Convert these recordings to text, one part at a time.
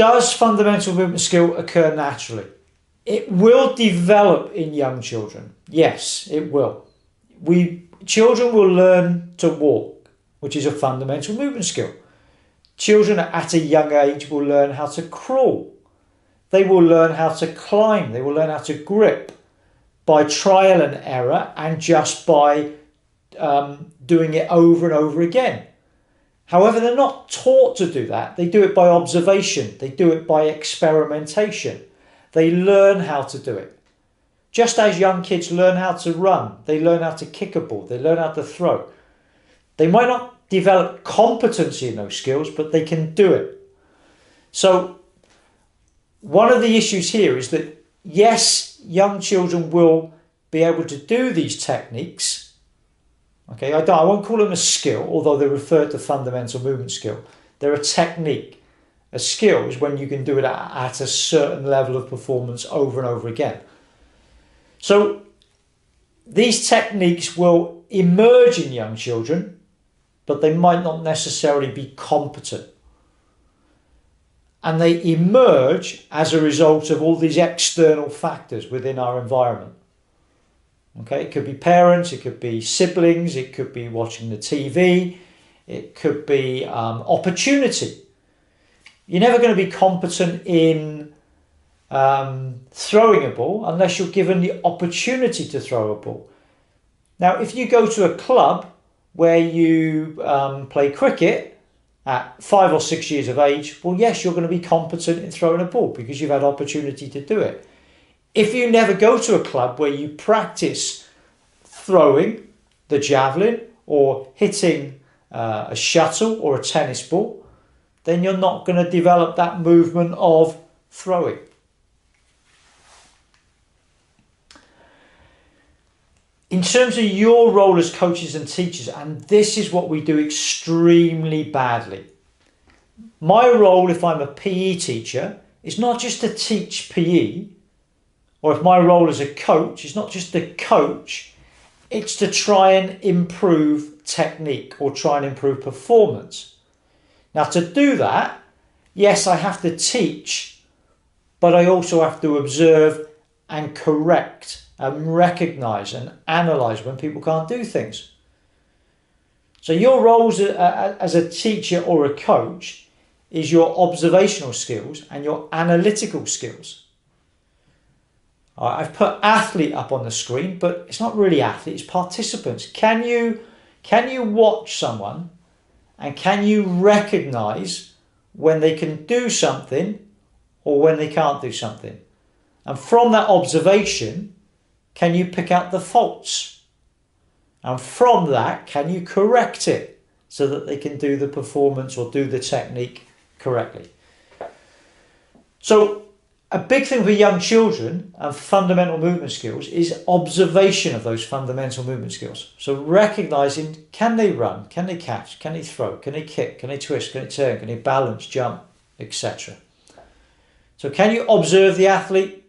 does fundamental movement skill occur naturally? It will develop in young children. Yes, it will. Children will learn to walk, which is a fundamental movement skill. Children at a young age will learn how to crawl. They will learn how to climb. They will learn how to grip by trial and error and just by doing it over and over again. However, they're not taught to do that. They do it by observation. They do it by experimentation. They learn how to do it. Just as young kids learn how to run, they learn how to kick a ball, they learn how to throw. They might not develop competency in those skills, but they can do it. So one of the issues here is that, yes, young children will be able to do these techniques. Okay, I won't call them a skill, although they're referred to fundamental movement skill. They're a technique. A skill is when you can do it at a certain level of performance over and over again. So these techniques will emerge in young children, but they might not necessarily be competent. And they emerge as a result of all these external factors within our environment. Okay, it could be parents, it could be siblings, it could be watching the TV, it could be opportunity. You're never going to be competent in throwing a ball unless you're given the opportunity to throw a ball. Now, if you go to a club where you play cricket at 5 or 6 years of age, well, yes, you're going to be competent in throwing a ball because you've had opportunity to do it. If you never go to a club where you practice throwing the javelin or hitting a shuttle or a tennis ball, then you're not going to develop that movement of throwing. In terms of your role as coaches and teachers, and this is what we do extremely badly. My role, if I'm a PE teacher, is not just to teach PE, or if my role as a coach is not just to coach, it's to try and improve technique or try and improve performance. Now, to do that, yes, I have to teach, but I also have to observe and correct and recognize and analyze when people can't do things. So your roles as a teacher or a coach is your observational skills and your analytical skills. I've put athlete up on the screen, but it's not really athlete, it's participants. Can you watch someone and can you recognize when they can do something or when they can't do something? And from that observation, can you pick out the faults? And from that, can you correct it so that they can do the performance or do the technique correctly? So a big thing for young children and fundamental movement skills is observation of those fundamental movement skills. So recognizing, can they run, can they catch, can they throw, can they kick, can they twist, can they turn, can they balance, jump, etc. So can you observe the athlete?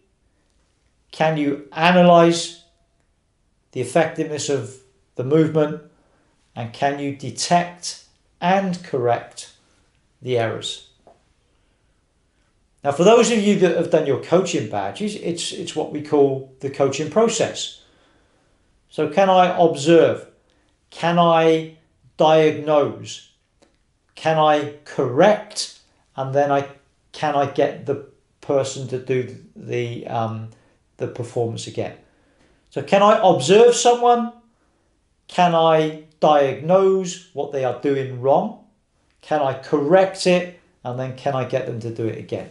Can you analyze the effectiveness of the movement? And can you detect and correct the errors? Now, for those of you that have done your coaching badges, it's what we call the coaching process. So can I observe? Can I diagnose? Can I correct? And then can I get the person to do the performance again? So can I observe someone? Can I diagnose what they are doing wrong? Can I correct it? And then can I get them to do it again?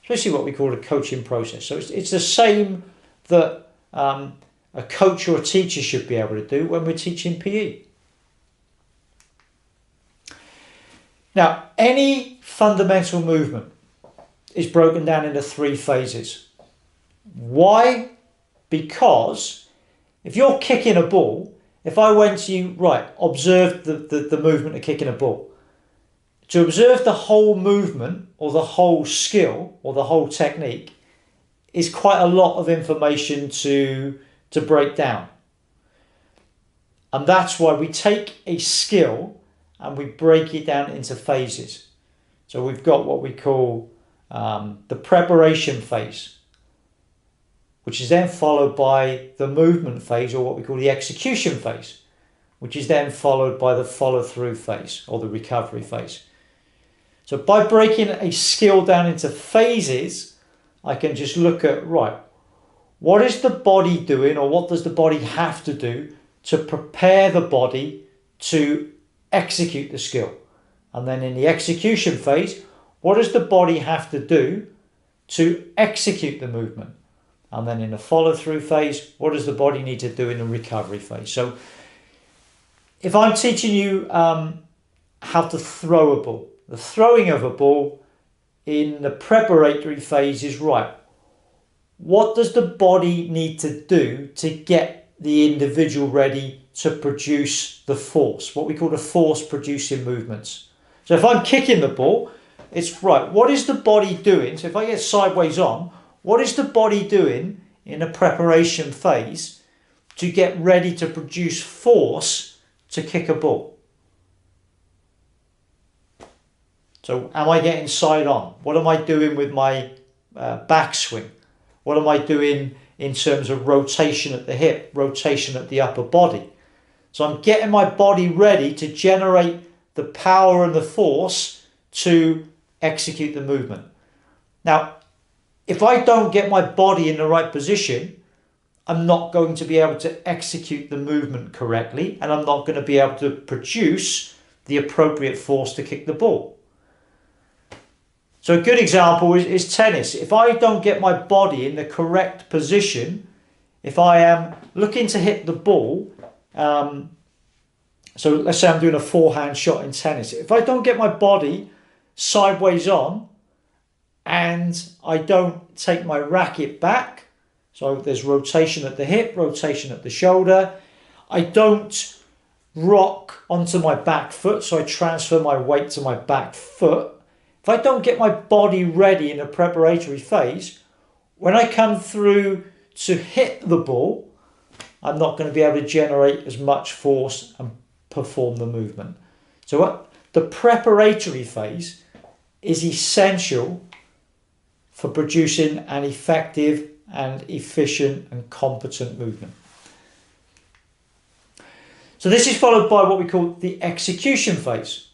Especially what we call a coaching process. So it's the same that a coach or a teacher should be able to do when we're teaching PE. Now, any fundamental movement is broken down into 3 phases. Why? Because if you're kicking a ball, if I went to you, right, observe the movement of kicking a ball. To observe the whole movement or the whole skill or the whole technique is quite a lot of information to break down. And that's why we take a skill and we break it down into phases. So we've got what we call the preparation phase, which is then followed by the movement phase, or what we call the execution phase, which is then followed by the follow-through phase or the recovery phase. So by breaking a skill down into phases, I can just look at, right, what is the body doing, or what does the body have to do to prepare the body to execute the skill? And then in the execution phase, what does the body have to do to execute the movement? And then in the follow-through phase, what does the body need to do in the recovery phase? So if I'm teaching you how to throw a ball, the throwing of a ball in the preparatory phase is, right, what does the body need to do to get the individual ready to produce the force, what we call the force producing movements? So if I'm kicking the ball, it's right, what is the body doing? So if I get sideways on, what is the body doing in the preparation phase to get ready to produce force to kick a ball? So am I getting side on? What am I doing with my backswing? What am I doing in terms of rotation at the hip, rotation at the upper body? So I'm getting my body ready to generate the power and the force to execute the movement. Now, if I don't get my body in the right position, I'm not going to be able to execute the movement correctly, and I'm not going to be able to produce the appropriate force to kick the ball. So a good example is tennis. If I don't get my body in the correct position, if I am looking to hit the ball, so let's say I'm doing a forehand shot in tennis. If I don't get my body sideways on and I don't take my racket back, so there's rotation at the hip, rotation at the shoulder, I don't rock onto my back foot, so I transfer my weight to my back foot. If I don't get my body ready in a preparatory phase, when I come through to hit the ball, I'm not going to be able to generate as much force and perform the movement. So the preparatory phase is essential for producing an effective and efficient and competent movement. So this is followed by what we call the execution phase.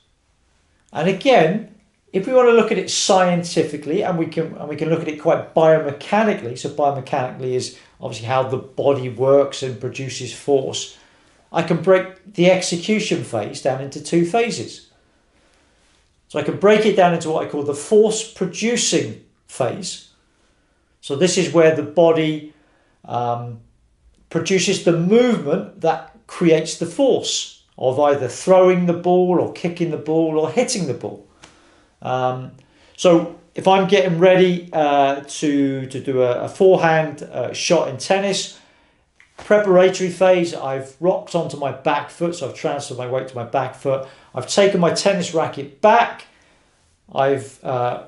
And again, if we want to look at it scientifically, and we can look at it quite biomechanically, so biomechanically is obviously how the body works and produces force, I can break the execution phase down into two phases. So I can break it down into what I call the force producing phase. So this is where the body produces the movement that creates the force of either throwing the ball or kicking the ball or hitting the ball. So if I'm getting ready to do a forehand shot in tennis, preparatory phase, I've rocked onto my back foot, so I've transferred my weight to my back foot. I've taken my tennis racket back. I've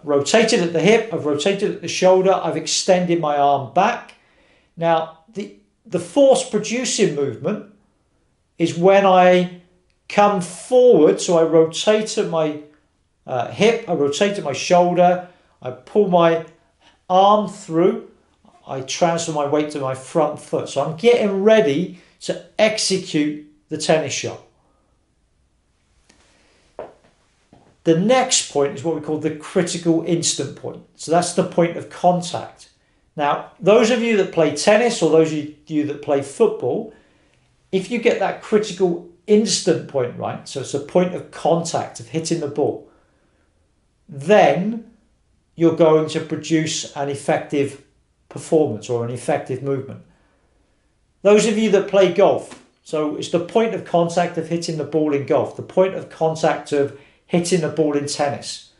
rotated at the hip. I've rotated at the shoulder. I've extended my arm back. Now, the force producing movement is when I come forward, so I rotate at my hip, I rotate at my shoulder, I pull my arm through, I transfer my weight to my front foot. So I'm getting ready to execute the tennis shot. The next point is what we call the critical instant point. So that's the point of contact. Now, those of you that play tennis or those of you that play football, if you get that critical instant point right, so it's a point of contact of hitting the ball, then you're going to produce an effective performance or an effective movement. Those of you that play golf, so it's the point of contact of hitting the ball in golf, the point of contact of hitting the ball in tennis,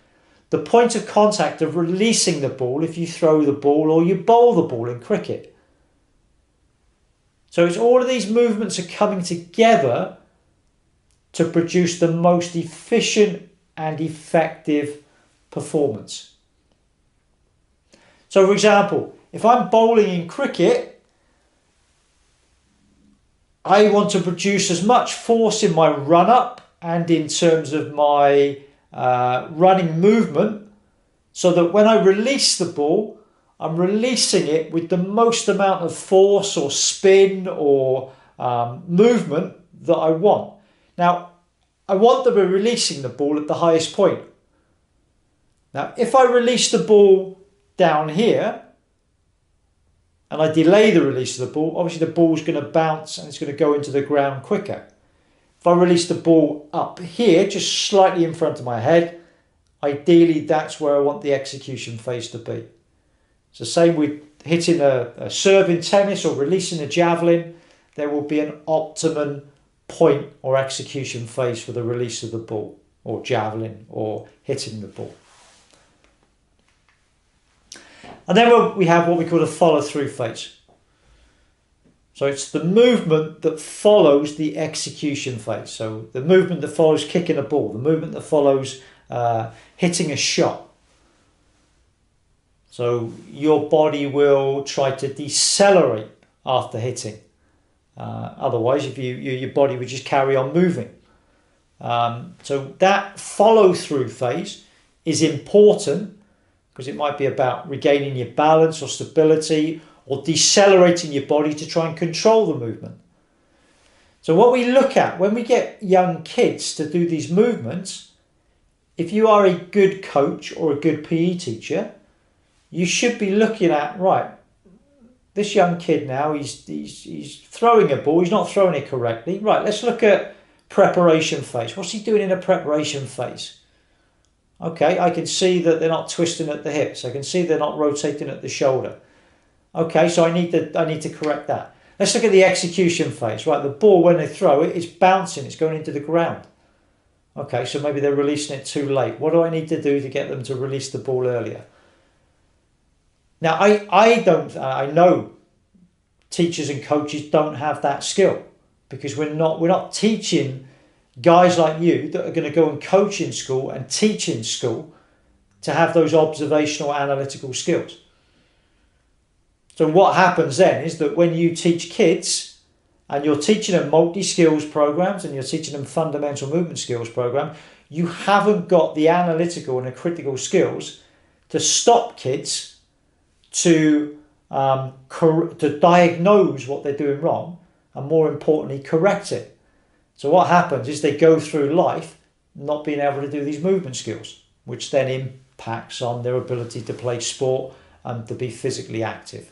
the point of contact of releasing the ball if you throw the ball or you bowl the ball in cricket. So it's all of these movements are coming together to produce the most efficient and effective performance. So for example, if I'm bowling in cricket, I want to produce as much force in my run up and in terms of my running movement so that when I release the ball, I'm releasing it with the most amount of force or spin or movement that I want. Now, I want to be releasing the ball at the highest point. Now, if I release the ball down here and I delay the release of the ball, obviously the ball's going to bounce and it's going to go into the ground quicker. If I release the ball up here, just slightly in front of my head, ideally that's where I want the execution phase to be. It's the same with hitting a serve in tennis or releasing a javelin. There will be an optimum point or execution phase for the release of the ball or javelin or hitting the ball. And then we have what we call the follow-through phase. So it's the movement that follows the execution phase. So the movement that follows kicking a ball, the movement that follows hitting a shot. So your body will try to decelerate after hitting. Otherwise, if your body would just carry on moving. So that follow-through phase is important because it might be about regaining your balance or stability or decelerating your body to try and control the movement. So what we look at when we get young kids to do these movements, if you are a good coach or a good PE teacher, you should be looking at, right, this young kid now, he's throwing a ball, he's not throwing it correctly. Right, let's look at preparation phase. What's he doing in a preparation phase? Okay, I can see that they're not twisting at the hips. I can see they're not rotating at the shoulder. Okay, so I need to correct that. Let's look at the execution phase. Right, the ball, when they throw it, it's bouncing, it's going into the ground. Okay, so maybe they're releasing it too late. What do I need to do to get them to release the ball earlier? Now, I know teachers and coaches don't have that skill because we're not teaching guys like you that are going to go and coach in school and teach in school to have those observational analytical skills. So what happens then is that when you teach kids and you're teaching them multi-skills programs and you're teaching them fundamental movement skills program, you haven't got the analytical and the critical skills to stop kids to diagnose what they're doing wrong and, more importantly, correct it. So what happens is they go through life not being able to do these movement skills, which then impacts on their ability to play sport and to be physically active.